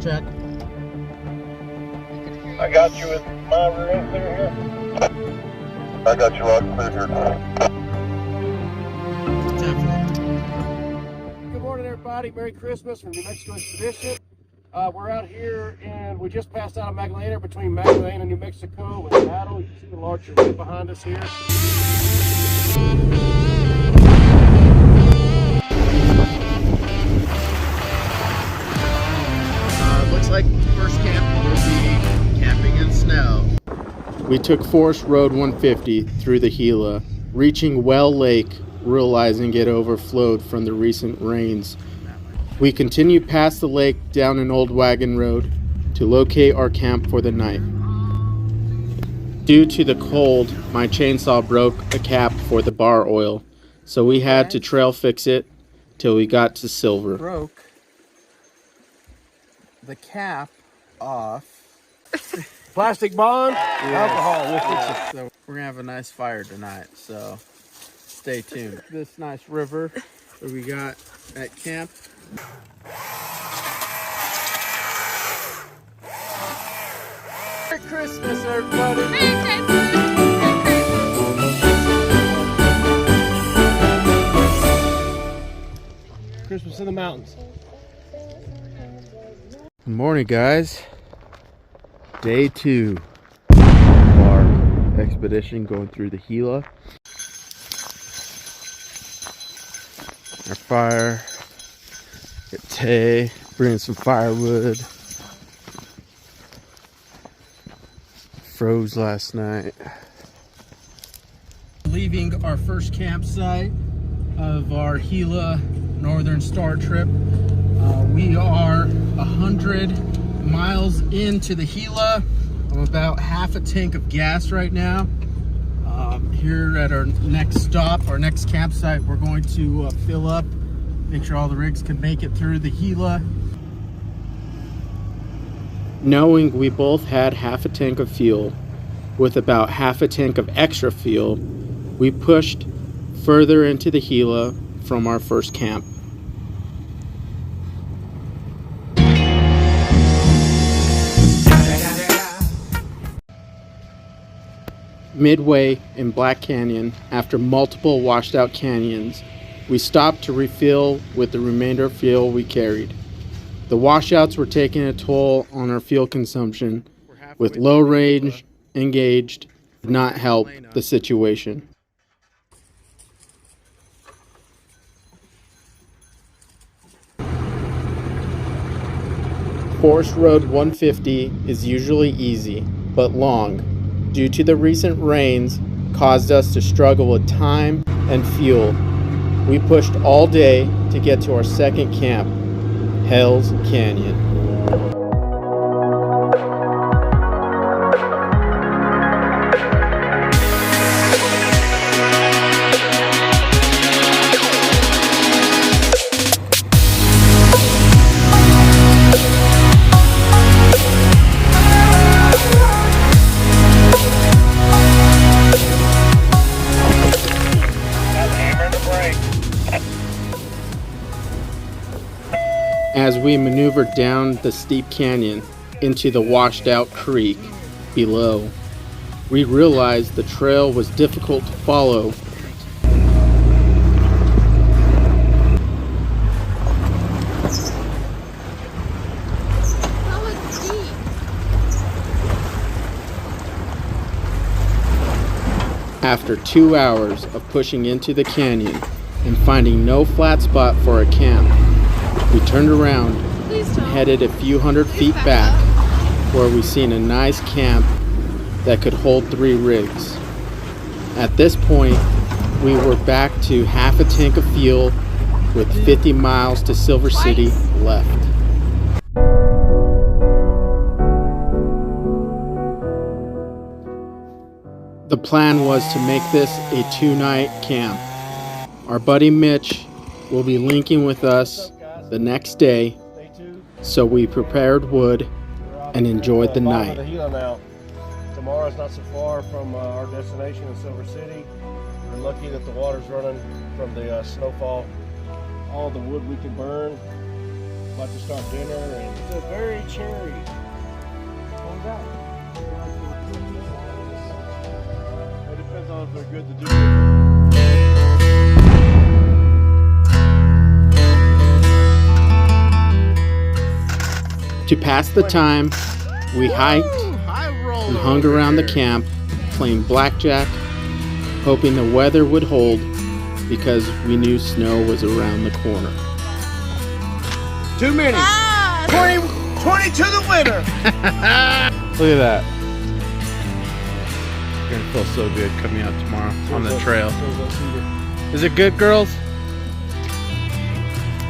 check. I got you with my rear end clear here. I got you loud and clear here. 10-4. Good morning, everybody. Merry Christmas from New Mexico Expedition. We're out here and we just passed out of Magdalena between Magdalena and New Mexico with battle. You can see the larger rig behind us here. Looks like first camp will be camping in snow. We took Forest Road 150 through the Gila, reaching Well Lake, realizing it overflowed from the recent rains. We continued past the lake down an old wagon road to locate our camp for the night. Due to the cold, my chainsaw broke a cap for the bar oil, so we had to trail fix it till we got to Silver. Broke the cap off. Plastic bond, alcohol. We'll fix it. So we're gonna have a nice fire tonight, so stay tuned. This nice river that we got at camp. Merry Christmas, everybody. Christmas in the mountains. Good morning, guys. Day 2 of our expedition going through the Gila. Our fire. Get Tay, bringing some firewood. Froze last night. Leaving our first campsite of our Gila Northern Star trip. We are 100 miles into the Gila. I'm about half a tank of gas right now. Here at our next stop, our next campsite, we're going to fill up, make sure all the rigs can make it through the Gila. Knowing we both had half a tank of fuel, with about half a tank of extra fuel, we pushed further into the Gila from our first camp. Midway in Black Canyon, after multiple washed out canyons, we stopped to refill with the remainder of fuel we carried. The washouts were taking a toll on our fuel consumption, with low range engaged did not help the situation. Forest Road 150 is usually easy, but long, due to the recent rains, caused us to struggle with time and fuel. We pushed all day to get to our second camp, Hell's Canyon. As we maneuvered down the steep canyon into the washed out creek below, we realized the trail was difficult to follow. After 2 hours of pushing into the canyon and finding no flat spot for a camp, we turned around and headed a few hundred feet back where we seen a nice camp that could hold 3 rigs. At this point, we were back to half a tank of fuel with 50 miles to Silver City left. The plan was to make this a 2-night camp. Our buddy Mitch will be linking with us the next day, so we prepared wood and enjoyed the night. Tomorrow's not so far from our destination in Silver City. We're lucky that the water's running from the snowfall. All the wood we can burn, about to start dinner, and it's a very cherry. Hold out. It depends on if they're good to do. To pass the time, we hiked and hung around the camp, playing blackjack, hoping the weather would hold because we knew snow was around the corner. Too many. 20 to the winner. Look at that. You're gonna feel so good coming out tomorrow on the trail. Is it good, girls?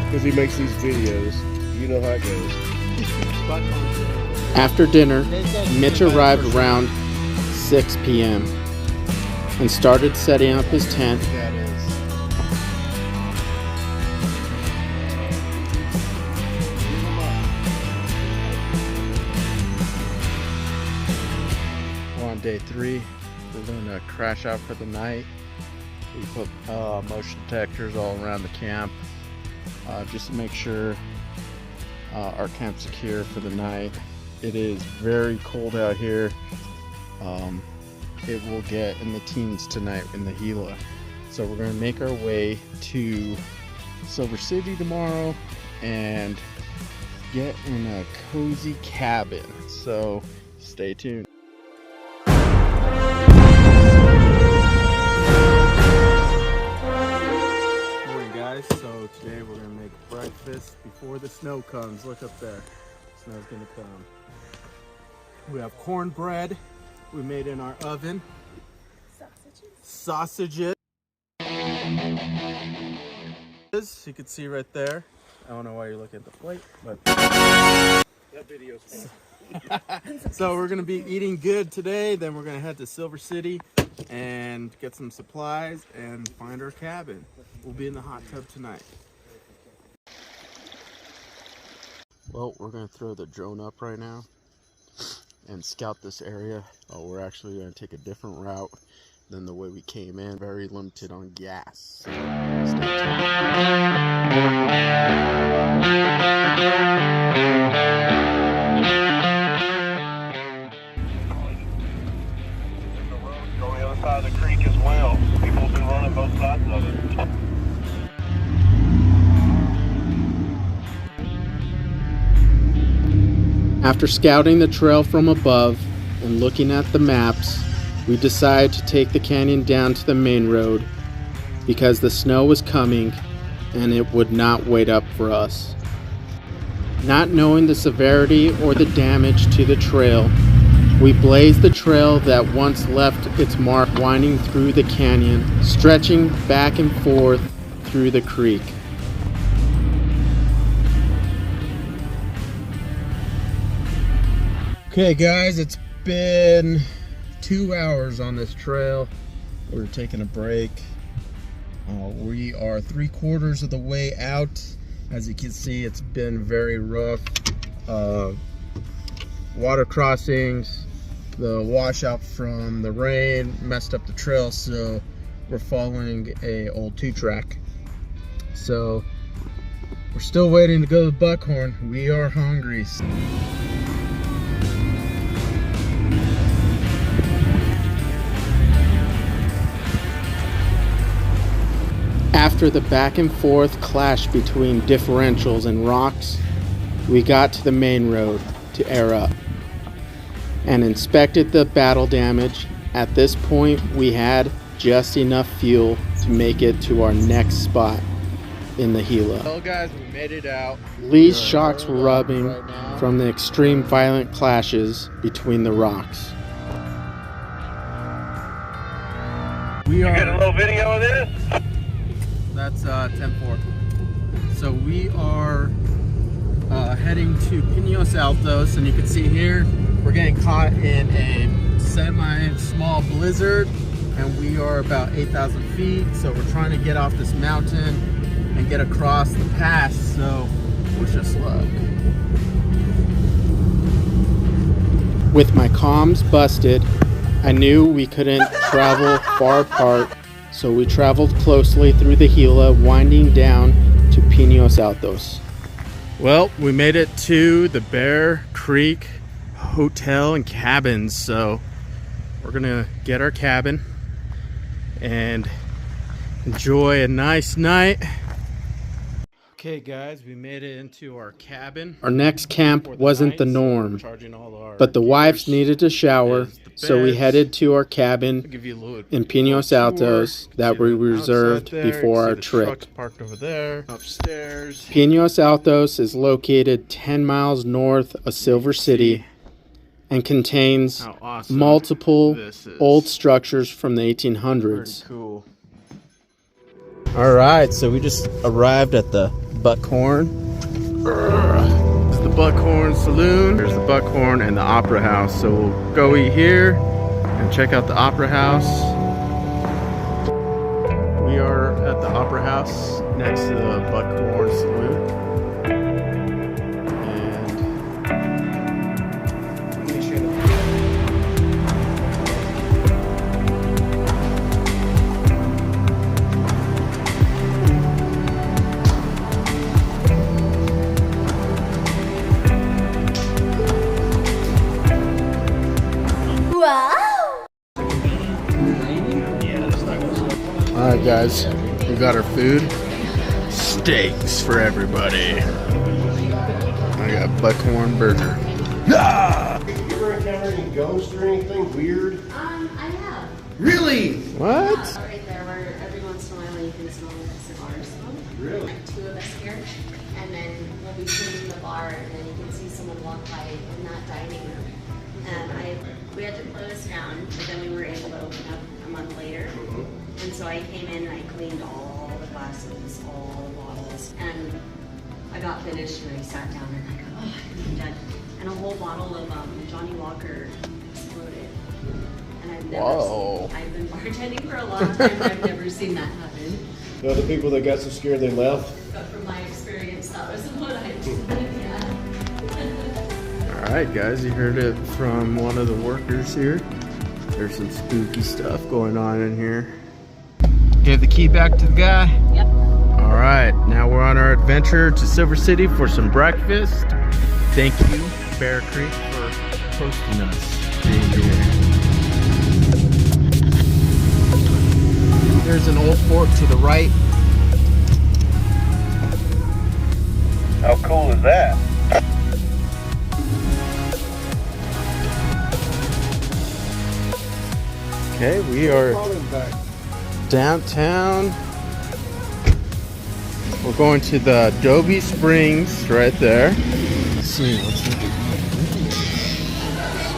Because he makes these videos. You know how it goes. After dinner, Mitch arrived around 6 p.m. and started setting up his tent. We're on day 3. We're going to crash out for the night. We put motion detectors all around the camp just to make sure our camp's secure for the night. It is very cold out here. It will get in the teens tonight in the Gila. So we're gonna make our way to Silver City tomorrow and get in a cozy cabin. So stay tuned. Morning guys, so today we're gonna make breakfast before the snow comes. Look up there, snow's gonna come. We have cornbread we made in our oven. Sausages. You can see right there. I don't know why you're looking at the plate, but That video's fun. so we're gonna be eating good today. Then we're gonna head to Silver City and get some supplies and find our cabin. We'll be in the hot tub tonight. Well, we're gonna throw the drone up right now and scout this area. We're actually going to take a different route than the way we came in. Very limited on gas. So stay tuned. On the other side of the creek as well. People have been running both sides of it. After scouting the trail from above and looking at the maps, we decided to take the canyon down to the main road because the snow was coming and it would not wait up for us. Not knowing the severity or the damage to the trail, we blazed the trail that once left its mark winding through the canyon, stretching back and forth through the creek. Okay guys, it's been 2 hours on this trail. We're taking a break. We are 3/4 of the way out. As you can see, it's been very rough. Water crossings, the washout from the rain messed up the trail, so we're following a old 2-track. So we're still waiting to go to Buckhorn. We are hungry. After the back and forth clash between differentials and rocks, we got to the main road to air up and inspected the battle damage. At this point, we had just enough fuel to make it to our next spot in the Gila. Well guys, we made it out. Lee's shocks were rubbing from the extreme violent clashes between the rocks. We are Get a little video of this? That's 10-4. So we are heading to Pinos Altos, and you can see here we're getting caught in a semi-small blizzard, and we are about 8,000 feet. So we're trying to get off this mountain and get across the pass. So wish us luck. With my comms busted, I knew we couldn't travel far apart. So we traveled closely through the Gila, winding down to Pinos Altos. Well, we made it to the Bear Creek Hotel and Cabins, so we're gonna get our cabin and enjoy a nice night. Okay guys, we made it into our cabin. Our next camp wasn't the norm, but the wives needed to shower, so we headed to our cabin in Pinos Altos that we reserved before our trip. Parked over there, upstairs. Pinos Altos is located 10 miles north of Silver City and contains multiple old structures from the 1800s. Cool. All right, so we just arrived at the Buckhorn. This is the Buckhorn Saloon. There's the Buckhorn and the Opera House. So we'll go eat here and check out the Opera House. We are at the Opera House next to the Buckhorn Saloon. Alright guys, we got our food. Steaks for everybody. I got Buckhorn burger. Have you ever encountered any ghosts or anything weird? I have. Really? What? Right there where every once in a while you can smell the cigar smoke. Really? Like 2 of us here. And then we'll be sitting in the bar and then you can see someone walk by in that dining room. And we had to close down, but then we were able to open up a month later. And so I came in and I cleaned all the glasses, all the bottles, and I got finished and I sat down and I go, oh, I'm done. And a whole bottle of Johnny Walker exploded. And I've I've been bartending for a long time and I've never seen that happen. You know the people that got so scared they left? But from my experience, that was what I did, yeah. Alright guys, you heard it from one of the workers here. There's some spooky stuff going on in here. Give the key back to the guy. Yep. All right, now we're on our adventure to Silver City for some breakfast. Thank you, Bear Creek, for hosting us being here. There's an old fort to the right. How cool is that? Okay, we are downtown. We're going to the Adobe Springs right there. Let's see what's in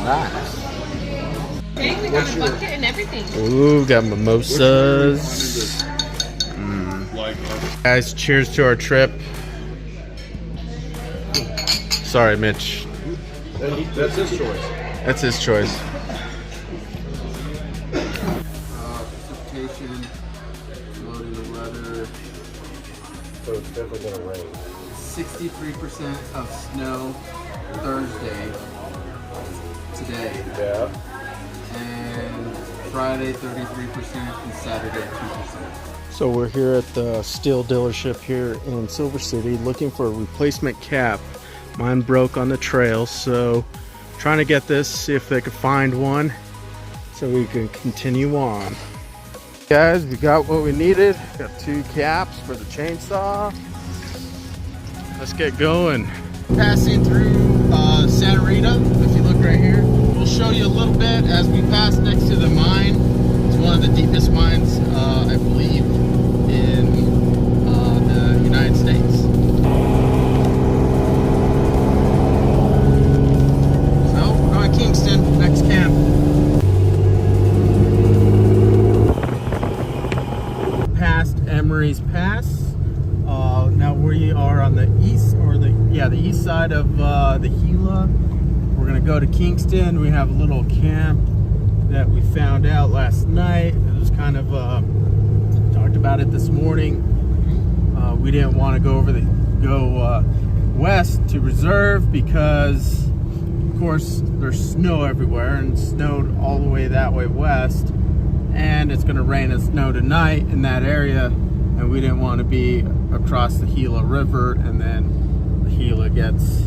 nice. Okay, we got a bucket and everything. Ooh, got mimosas. Guys, cheers to our trip. Sorry, Mitch. That's his choice. That's his choice. Loading the weather. So it's definitely gonna rain. 63% of snow Thursday today. Yeah. And Friday 33% and Saturday 2%. So we're here at the steel dealership here in Silver City looking for a replacement cap. Mine broke on the trail, so trying to get this, see if they could find one so we can continue on. Guys, we got what we needed. Got 2 caps for the chainsaw. Let's get going. Passing through Santa Rita, if you look right here. We'll show you a little bit as we pass next to the mine. It's one of the deepest mines, I believe, in the United States. So, we're going to Kingston, next camp. Past Emery's Pass. Now we are on the east, or the east side of the Gila. We're gonna go to Kingston. We have a little camp that we found out last night. It was kind of talked about it this morning. We didn't want to go west to reserve because, of course, there's snow everywhere and snowed all the way that way west. And it's going to rain and snow tonight in that area, and we didn't want to be across the Gila River and then the Gila gets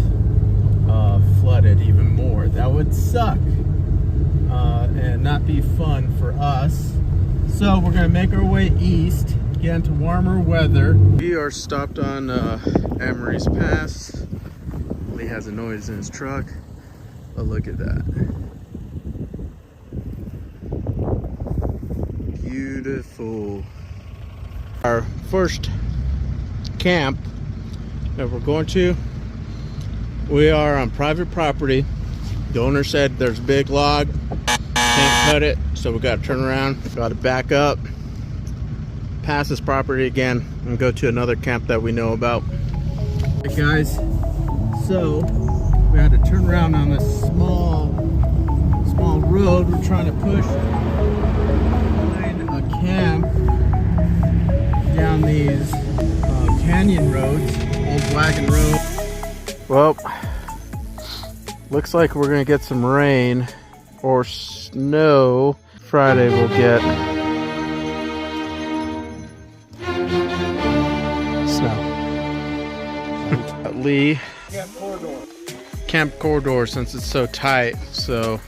flooded even more. That would suck and not be fun for us. So we're gonna make our way east, get into warmer weather. We are stopped on Emery's Pass. Lee has a noise in his truck. Oh, look at that. Beautiful. Our first camp that we're going to, we are on private property. The owner said there's a big log, can't cut it, so we got to turn around, got to back up, pass this property again, and go to another camp that we know about. Hey guys, so we had to turn around on this small road. We're trying to push find a camp down these canyon roads, old wagon road. Well, looks like we're gonna get some rain or snow. Friday we'll get snow. Lee, camp corridor, since it's so tight, so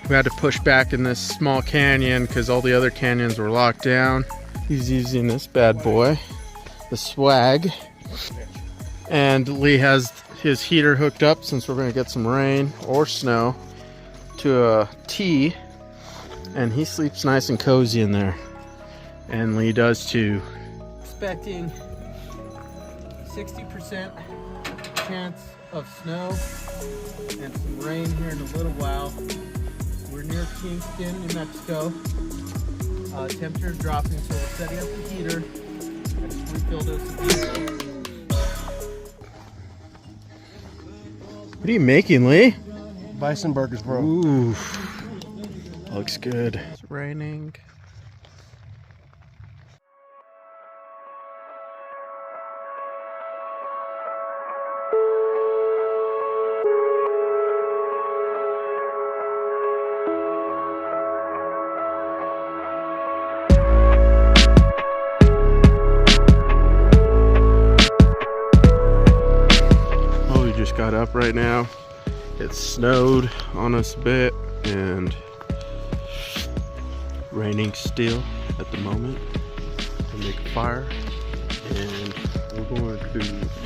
we had to push back in this small canyon because all the other canyons were locked down. He's using this bad boy, the swag. And Lee has his heater hooked up, since we're going to get some rain or snow, to a T. And he sleeps nice and cozy in there. And Lee does too. Expecting 60% chance of snow and some rain here in a little while. We're near Kingston, New Mexico. Temperature is dropping, so we're setting up the heater. I just refilled us a heater. What are you making, Lee? Bison burgers, bro. Ooh, looks good. It's raining. Got up right now. It snowed on us a bit and raining still at the moment. We make a fire and we're going to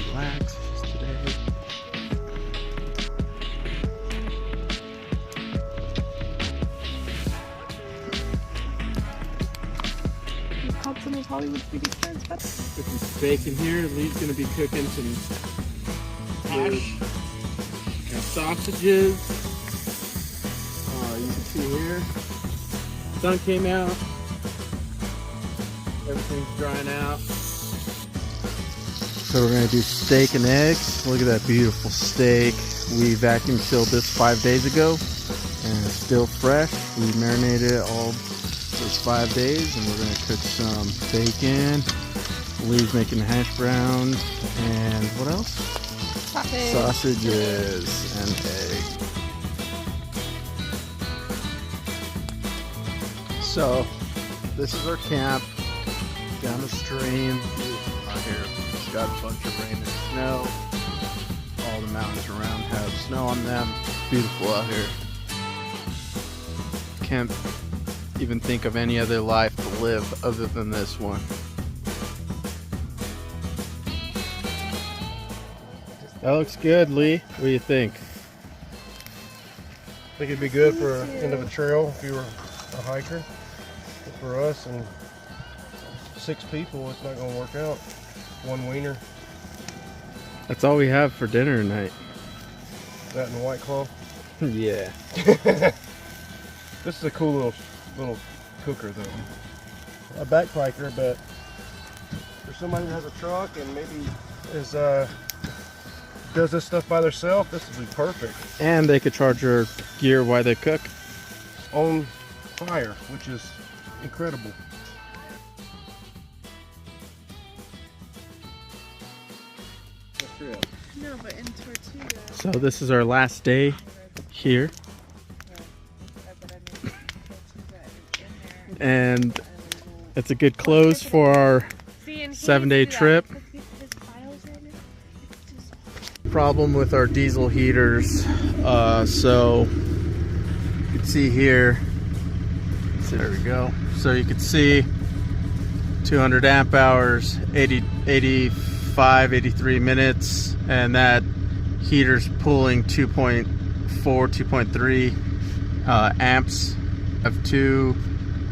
relax today. You caught some of Hollywood's biggest friends, but Put some steak in here. Lee's gonna be cooking some hash and sausages. You can see here, sun came out, everything's drying out. So we're gonna do steak and eggs. Look at that beautiful steak. We vacuum sealed this 5 days ago and it's still fresh. We marinated it all those 5 days, and we're gonna cook some bacon. Lee's making hash browns and what else? Sausages and egg. So this is our camp down the stream. Out here, it's got a bunch of rain and snow. All the mountains around have snow on them. Beautiful out here. Can't even think of any other life to live other than this one. That looks good, Lee. What do you think? I think it'd be good for end of a trail if you were a hiker. But for us and 6 people, it's not going to work out. One wiener. That's all we have for dinner tonight. That and White Claw. Yeah. This is a cool little cooker though. A backpacker, but for somebody that has a truck and maybe is does this stuff by themselves, this would be perfect. And they could charge their gear while they cook. On fire, which is incredible. no, but in Tortuga. So this is our last day here. And it's a good close for our 7-day trip. problem with our diesel heaters. So you can see here, there we go. So you can see 200 amp hours, 85, 83 minutes, and that heater's pulling 2.4, 2.3 amps. I have two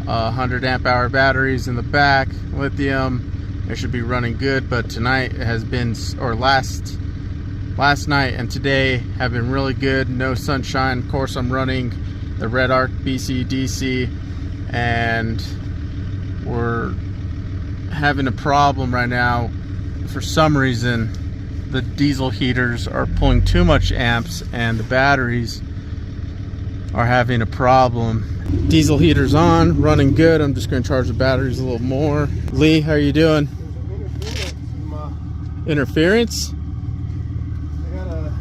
100 amp hour batteries in the back, lithium. It should be running good, but tonight has been, or last night and today have been really good. No sunshine. Of course, I'm running the Red Arc BC DC, and we're having a problem right now. For some reason, the diesel heaters are pulling too much amps, and the batteries are having a problem. Diesel heaters on, running good. I'm just going to charge the batteries a little more. Lee, how are you doing? Interference? I got a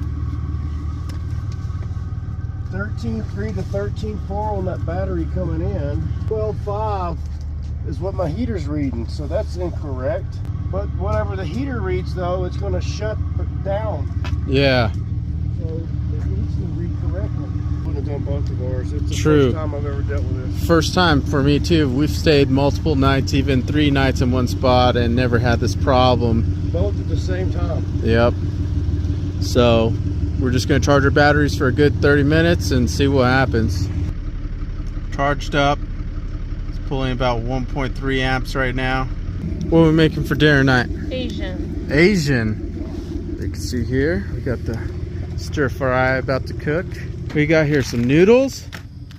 13.3 to 13.4 on that battery coming in. 12.5 is what my heater's reading, so that's incorrect. But whatever the heater reads, though, it's going to shut down. Yeah. So it needs to read correctly. Wouldn't have done both of ours. It's the True. first time I've ever dealt with this. First time for me too. We've stayed multiple nights, even 3 nights in one spot, and never had this problem. Both at the same time. Yep. So we're just going to charge our batteries for a good 30 minutes and see what happens. Charged up. It's pulling about 1.3 amps right now. What are we making for dinner tonight? Asian. You can see here, we got the stir fry about to cook. We got here some noodles.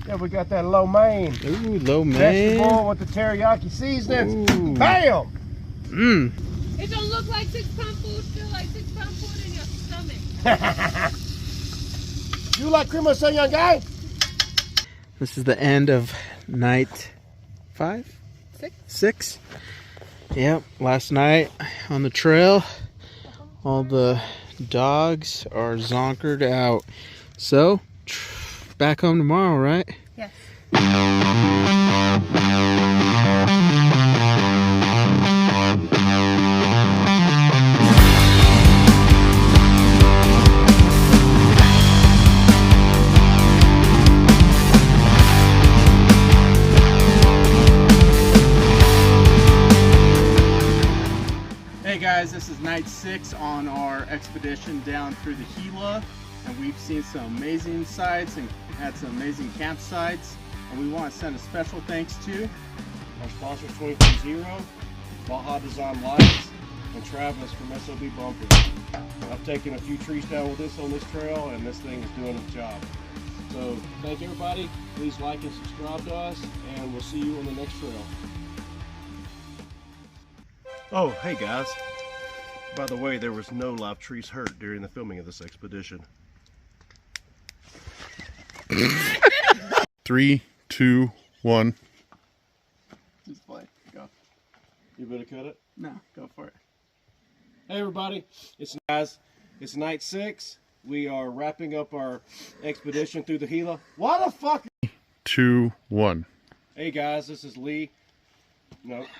Yeah, we got that lo mein. Ooh, lo mein. Vegetable with the teriyaki seasonings. Ooh. Bam! Mmm. It don't look like 6 pound food, feel like 6 pound food in your stomach. You like cream, young guy? This is the end of night 5? 6? Yep, last night on the trail, all the dogs are zonkered out. So, back home tomorrow, right? Yes. Hey guys, this is night 6 on our expedition down through the Gila, and we've seen some amazing sights and had some amazing campsites, and we want to send a special thanks to Our sponsors 230, Baja Design Lights, and Travis from SOB Bumpers. I've taken a few trees down with this on this trail, and this thing is doing its job. So thank everybody. Please like and subscribe to us, and we'll see you on the next trail. Oh, hey guys. By the way, there was no live trees hurt during the filming of this expedition. 3, 2, 1. Just play. Go. You better cut it. No, go for it. Hey everybody, it's night 6. We are wrapping up our expedition through the Gila. What the fuck? 2, 1. Hey guys, this is Lee. No.